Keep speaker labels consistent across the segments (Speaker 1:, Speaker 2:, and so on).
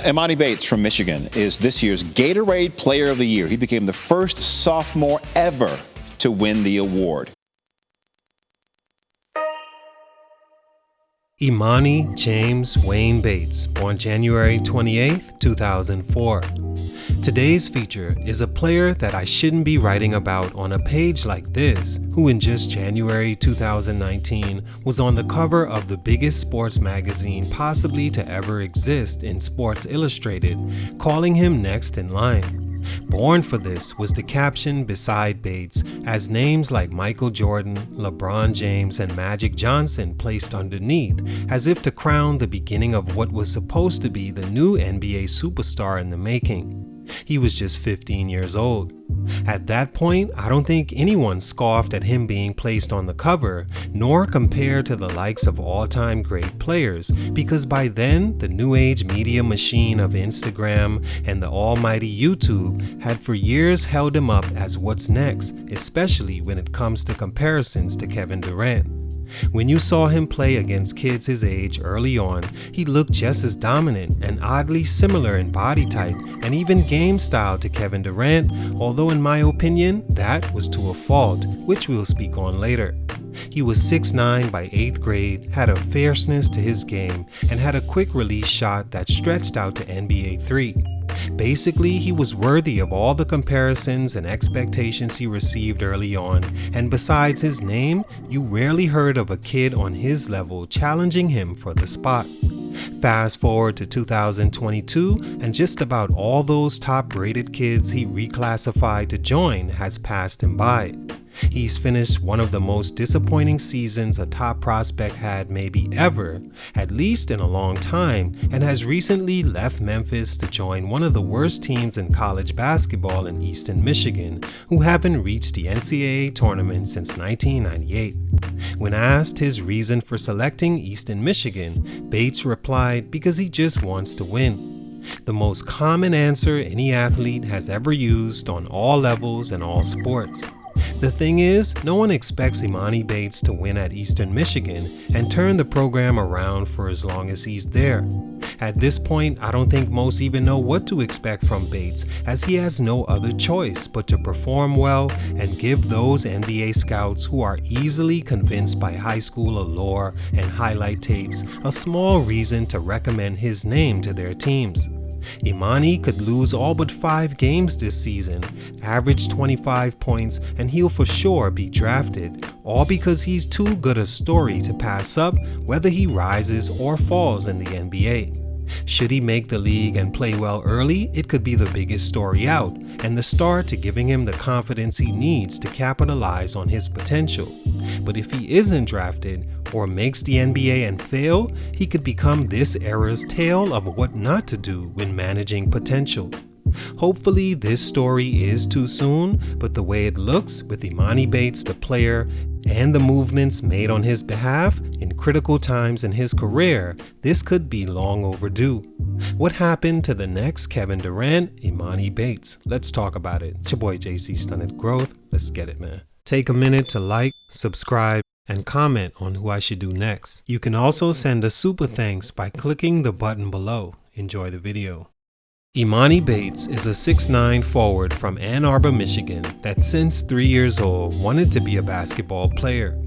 Speaker 1: Emoni Bates from Michigan is this year's Gatorade Player of the Year. He became the first sophomore ever to win the award.
Speaker 2: Emoni James Wayne Bates, born January 28, 2004. Today's feature is a player that I shouldn't be writing about on a page like this, who in just January 2019 was on the cover of the biggest sports magazine possibly to ever exist in Sports Illustrated, calling him next in line. Born for this was the caption beside Bates, as names like Michael Jordan, LeBron James, and Magic Johnson placed underneath, as if to crown the beginning of what was supposed to be the new NBA superstar in the making. He was just 15 years old. At that point, I don't think anyone scoffed at him being placed on the cover, nor compared to the likes of all-time great players, because by then, the new age media machine of Instagram and the almighty YouTube had for years held him up as what's next, especially when it comes to comparisons to Kevin Durant. When you saw him play against kids his age early on, he looked just as dominant and oddly similar in body type and even game style to Kevin Durant, although in my opinion, that was to a fault, which we'll speak on later. He was 6'9" by 8th grade, had a fierceness to his game, and had a quick release shot that stretched out to NBA 3. Basically, he was worthy of all the comparisons and expectations he received early on, and besides his name, you rarely heard of a kid on his level challenging him for the spot. Fast forward to 2022, and just about all those top-rated kids he reclassified to join has passed him by. He's finished one of the most disappointing seasons a top prospect had maybe ever, at least in a long time, and has recently left Memphis to join one of the worst teams in college basketball in Eastern Michigan, who haven't reached the NCAA tournament since 1998. When asked his reason for selecting Eastern Michigan, Bates replied, because he just wants to win. The most common answer any athlete has ever used on all levels and all sports. The thing is, no one expects Emoni Bates to win at Eastern Michigan and turn the program around for as long as he's there. At this point, I don't think most even know what to expect from Bates, as he has no other choice but to perform well and give those NBA scouts who are easily convinced by high school allure and highlight tapes a small reason to recommend his name to their teams. Emoni could lose all but 5 games this season, average 25 points, and he'll for sure be drafted, all because he's too good a story to pass up whether he rises or falls in the NBA. Should he make the league and play well early, it could be the biggest story out, and the start to giving him the confidence he needs to capitalize on his potential. But if he isn't drafted, or makes the NBA and fail, he could become this era's tale of what not to do when managing potential. Hopefully this story is too soon, but the way it looks with Emoni Bates the player and the movements made on his behalf in critical times in his career, this could be long overdue. What happened to the next Kevin Durant, Emoni Bates? Let's talk about it. It's your boy JC Stunted Growth. Let's get it, man. Take a minute to like, subscribe, and comment on who I should do next. You can also send a super thanks by clicking the button below. Enjoy the video. Emoni Bates is a 6'9" forward from Ann Arbor, Michigan that since 3 years old wanted to be a basketball player.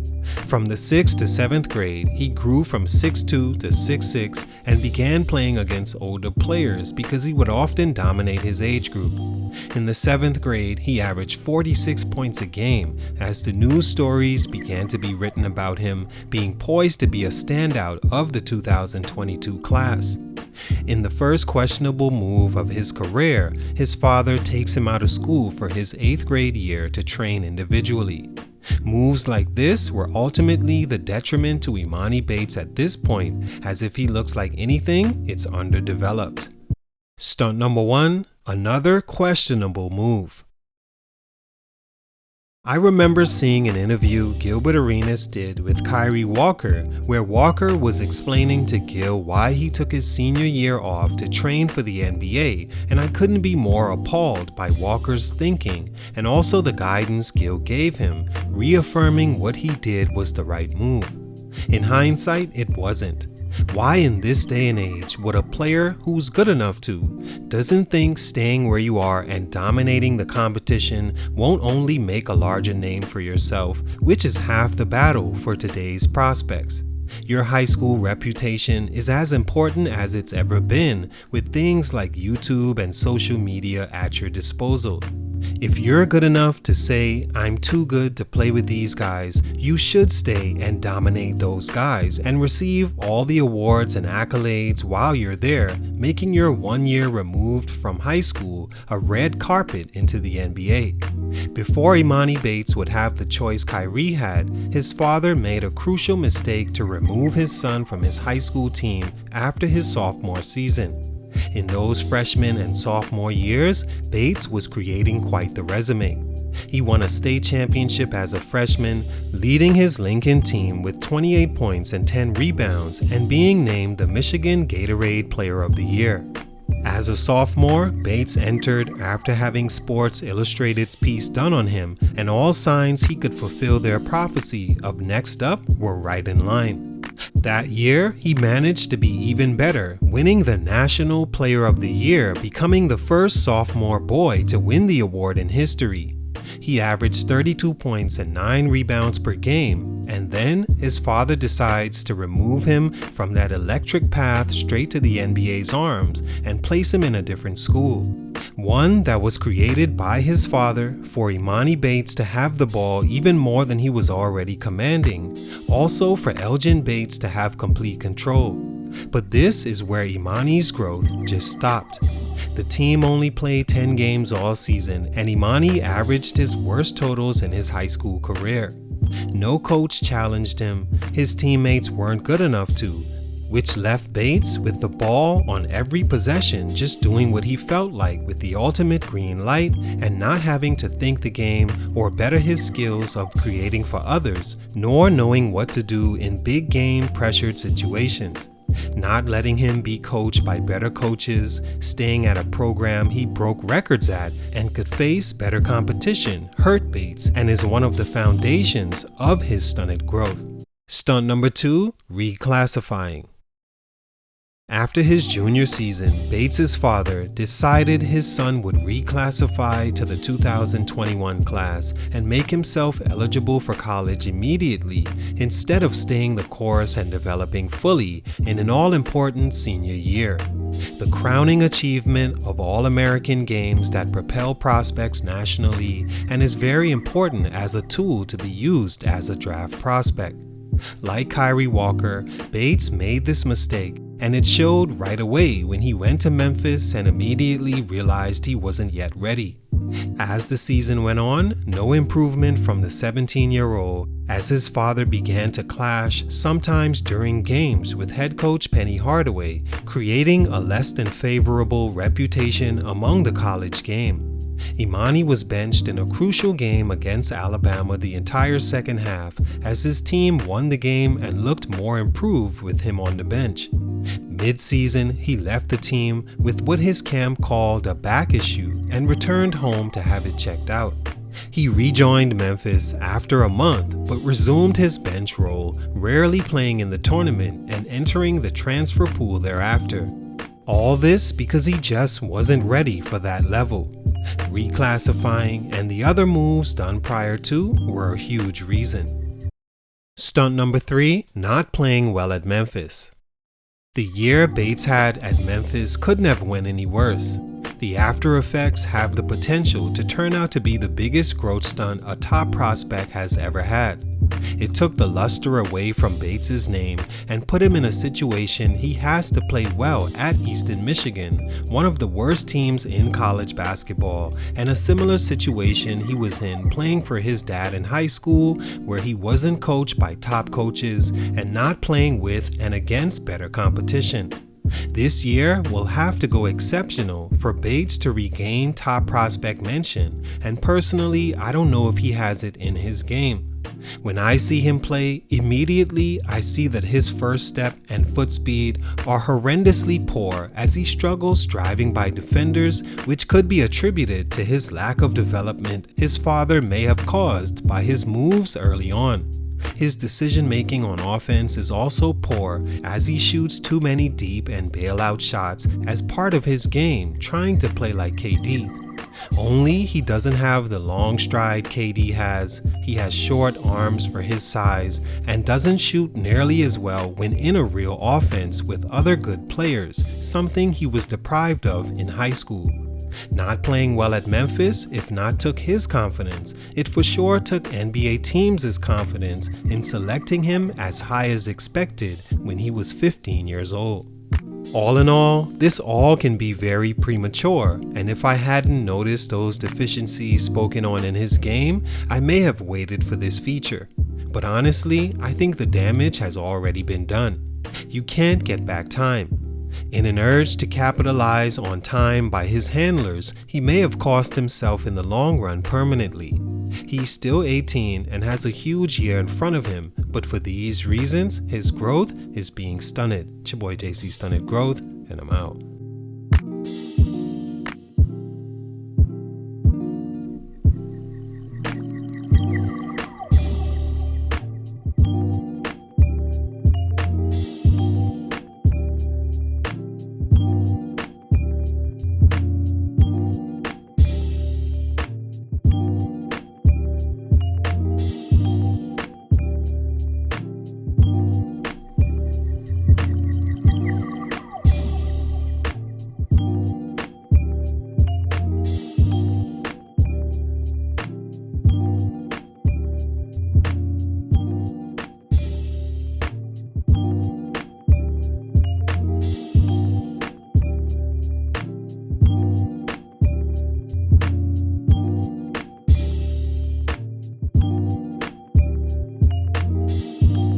Speaker 2: From the 6th to 7th grade, he grew from 6'2" to 6'6" and began playing against older players because he would often dominate his age group. In the 7th grade, he averaged 46 points a game as the news stories began to be written about him being poised to be a standout of the 2022 class. In the first questionable move of his career, his father takes him out of school for his 8th grade year to train individually. Moves like this were ultimately the detriment to Emoni Bates at this point, as if he looks like anything, it's underdeveloped. Stunt number 1, another questionable move. I remember seeing an interview Gilbert Arenas did with Kyrie Walker, where Walker was explaining to Gil why he took his senior year off to train for the NBA, and I couldn't be more appalled by Walker's thinking and also the guidance Gil gave him, reaffirming what he did was the right move. In hindsight, it wasn't. Why in this day and age would a player who's good enough to doesn't think staying where you are and dominating the competition won't only make a larger name for yourself, which is half the battle for today's prospects? Your high school reputation is as important as it's ever been, with things like YouTube and social media at your disposal. If you're good enough to say, "I'm too good to play with these guys," you should stay and dominate those guys and receive all the awards and accolades while you're there, making your 1 year removed from high school a red carpet into the NBA. Before Emoni Bates would have the choice Kyrie had, his father made a crucial mistake to remove his son from his high school team after his sophomore season. In those freshman and sophomore years, Bates was creating quite the resume. He won a state championship as a freshman, leading his Lincoln team with 28 points and 10 rebounds and being named the Michigan Gatorade Player of the Year. As a sophomore, Bates entered after having Sports Illustrated's piece done on him, and all signs he could fulfill their prophecy of next up were right in line. That year, he managed to be even better, winning the National Player of the Year, becoming the first sophomore boy to win the award in history. He averaged 32 points and 9 rebounds per game, and then his father decides to remove him from that electric path straight to the NBA's arms and place him in a different school. One that was created by his father for Emoni Bates to have the ball even more than he was already commanding, also for Elgin Bates to have complete control. But this is where Emoni's growth just stopped. The team only played 10 games all season, and Emoni averaged his worst totals in his high school career. No coach challenged him, his teammates weren't good enough to, which left Bates with the ball on every possession, just doing what he felt like with the ultimate green light and not having to think the game or better his skills of creating for others, nor knowing what to do in big game pressured situations. Not letting him be coached by better coaches, staying at a program he broke records at and could face better competition hurt Bates and is one of the foundations of his stunted growth. Stunt number 2, reclassifying. After his junior season, Bates' father decided his son would reclassify to the 2021 class and make himself eligible for college immediately instead of staying the course and developing fully in an all-important senior year. The crowning achievement of All-American games that propel prospects nationally and is very important as a tool to be used as a draft prospect. Like Kyrie Walker, Bates made this mistake, and it showed right away when he went to Memphis and immediately realized he wasn't yet ready. As the season went on, no improvement from the 17-year-old as his father began to clash, sometimes during games, with head coach Penny Hardaway, creating a less than favorable reputation among the college game. Emoni was benched in a crucial game against Alabama the entire second half as his team won the game and looked more improved with him on the bench. Mid-season, he left the team with what his camp called a back issue and returned home to have it checked out. He rejoined Memphis after a month but resumed his bench role, rarely playing in the tournament and entering the transfer pool thereafter. All this because he just wasn't ready for that level. Reclassifying and the other moves done prior to were a huge reason. Stunt number 3, not playing well at Memphis. The year Bates had at Memphis couldn't have went any worse. The after effects have the potential to turn out to be the biggest growth stunt a top prospect has ever had. It took the luster away from Bates' name and put him in a situation he has to play well at Eastern Michigan, one of the worst teams in college basketball, and a similar situation he was in playing for his dad in high school, where he wasn't coached by top coaches and not playing with and against better competition. This year will have to go exceptional for Bates to regain top prospect mention, and personally, I don't know if he has it in his game. When I see him play, immediately I see that his first step and foot speed are horrendously poor as he struggles driving by defenders, which could be attributed to his lack of development his father may have caused by his moves early on. His decision making on offense is also poor as he shoots too many deep and bailout shots as part of his game, trying to play like KD. Only he doesn't have the long stride KD has, he has short arms for his size, and doesn't shoot nearly as well when in a real offense with other good players, something he was deprived of in high school. Not playing well at Memphis, if not took his confidence, it for sure took NBA teams' confidence in selecting him as high as expected when he was 15 years old. All in all, this all can be very premature, and if I hadn't noticed those deficiencies spoken on in his game, I may have waited for this feature. But honestly, I think the damage has already been done. You can't get back time. In an urge to capitalize on time by his handlers, he may have cost himself in the long run permanently. He's still 18 and has a huge year in front of him, but for these reasons, his growth is being stunted. It's your boy JC Stunted Growth, and I'm out.